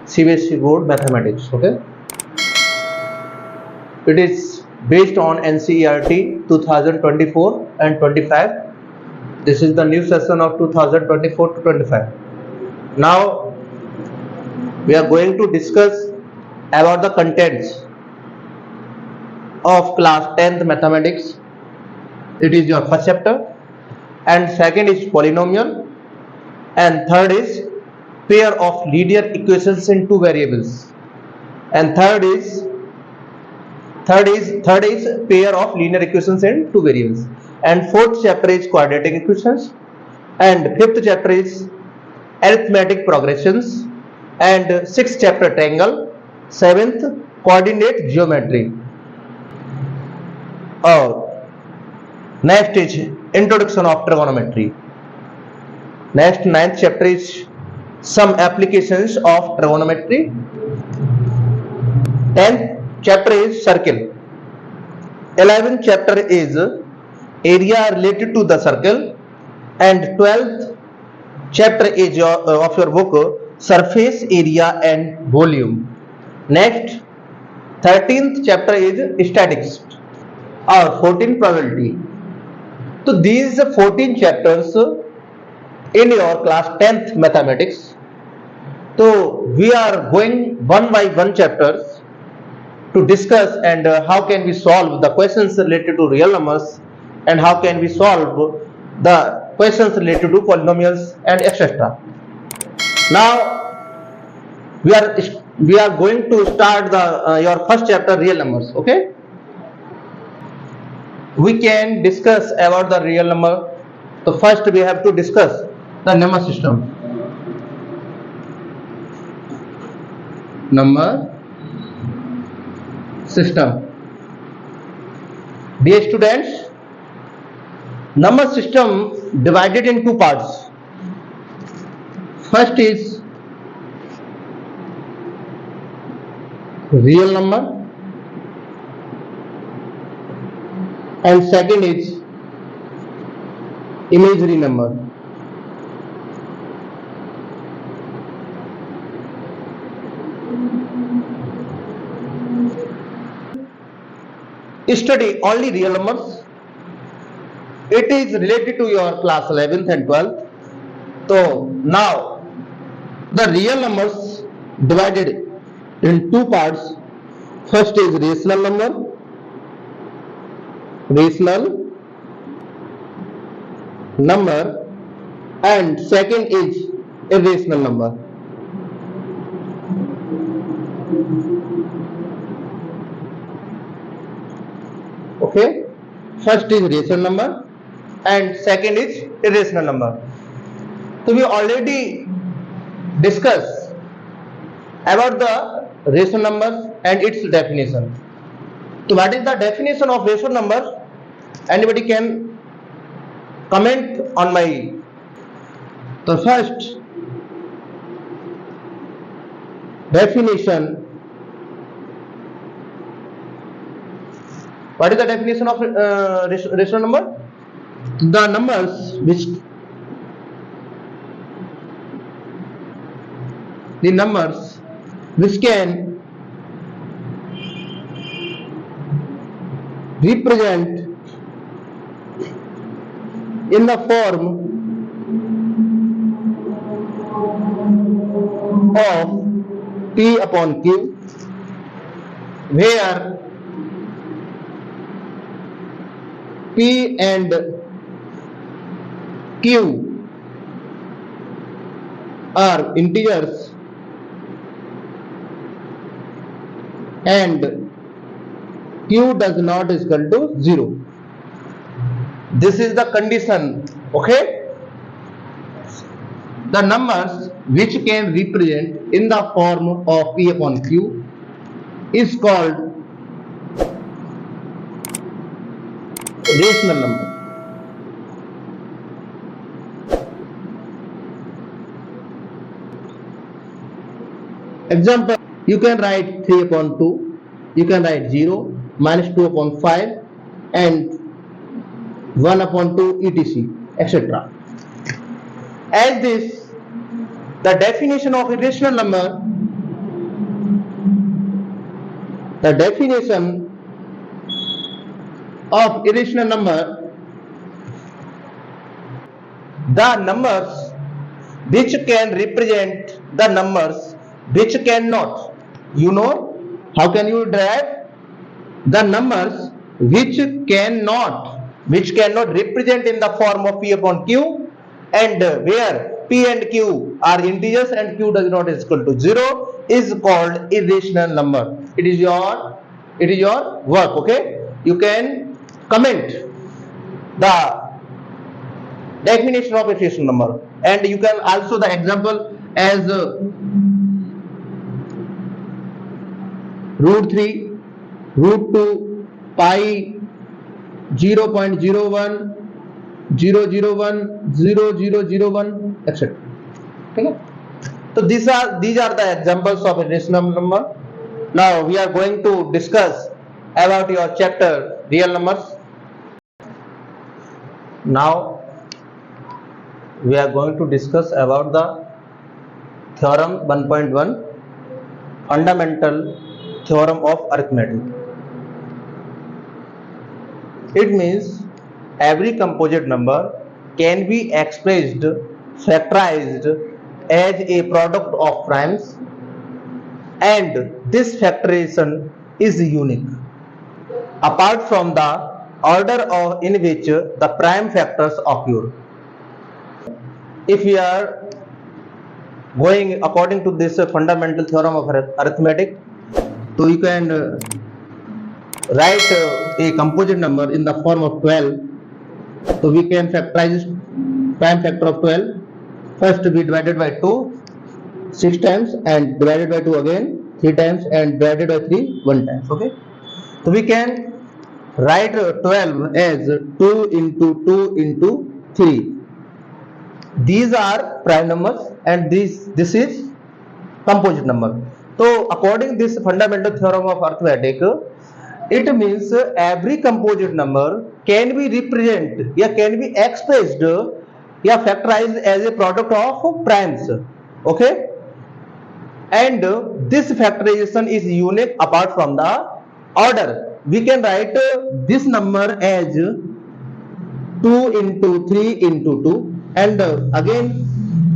CBSE board mathematics. Okay, it is based on NCERT 2024 and 25. This is the new session of 2024 to 25. Now we are going to discuss about the contents of class 10th mathematics. It is your first chapter, and second is polynomial, and third is pair of linear equations in two variables, and third is pair of linear equations in two variables, and fourth chapter is quadratic equations, and fifth chapter is arithmetic progressions, and sixth chapter triangle, seventh coordinate geometry. Next is introduction of trigonometry. Next, ninth chapter is some applications of trigonometry. 10th chapter is circle. 11th chapter is area related to the circle, and 12th chapter is of your book surface area and volume. Next, 13th chapter is statics or 14 probability. So these 14 chapters in your class 10th mathematics. So we are going one by one chapters to discuss and how can we solve the questions related to real numbers, and how can we solve the questions related to polynomials and etc. Now we are going to start the your first chapter, real numbers. Okay, we can discuss about the real number. So first we have to discuss the number system. Number system. Dear students, number system divided in two parts. First is real number, and second is imaginary number. Study only real numbers. It is related to your class 11th and 12th. So now the real numbers divided in two parts. First is rational number, and second is irrational number. Okay, first is rational number and second is irrational number. So we already discussed about the rational numbers and its definition. So what is the definition of rational number? Anybody can comment on my. So first definition. What is the definition of rational number? The numbers which can represent in the form of P upon Q, where P and Q are integers and Q does not is equal to 0. This is the condition. Okay, the numbers which can represent in the form of P upon Q is called rational number. Example, you can write 3 upon 2, you can write 0, minus 2 upon 5 and 1 upon 2 etc. etc. As this, the definition of irrational number The definition of irrational number: the numbers which can represent the numbers which cannot. You know how can you derive the numbers which cannot represent in the form of p upon q, and where p and q are integers and q does not is equal to 0 is called irrational number. It is your work. Okay, you can comment the definition of irrational number, and you can also the example as root 3, root 2, pi, 0.01, 001, 0001, etc. Okay. So these are the examples of irrational number. Now we are going to discuss about your chapter real numbers. Now we are going to discuss about the theorem 1.1, fundamental theorem of arithmetic. It means every composite number can be expressed factorized as a product of primes, and this factorization is unique apart from the order in which the prime factors occur. If we are going according to this fundamental theorem of arithmetic, so you can write a composite number in the form of 12. So we can factorize prime factor of 12. First we divided by 2 6 times, and divided by 2 again 3 times, and divided by 3 1 time. Okay, so we can write 12 as 2 into 2 into 3. These are prime numbers, and this is composite number. So according to this fundamental theorem of arithmetic, it means every composite number can be represented, can be expressed, factorized as a product of primes. Okay, and this factorization is unique apart from the order. We can write this number as 2 into 3 into 2, and again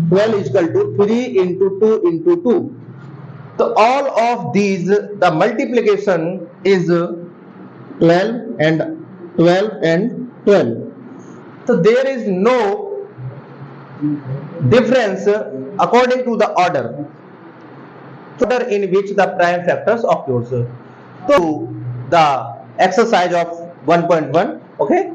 12 is equal to 3 into 2 into 2. So all of these, the multiplication is 12 and 12 and 12. So there is no difference according to the order in which the prime factors occurs. So the exercise of 1.1. Okay,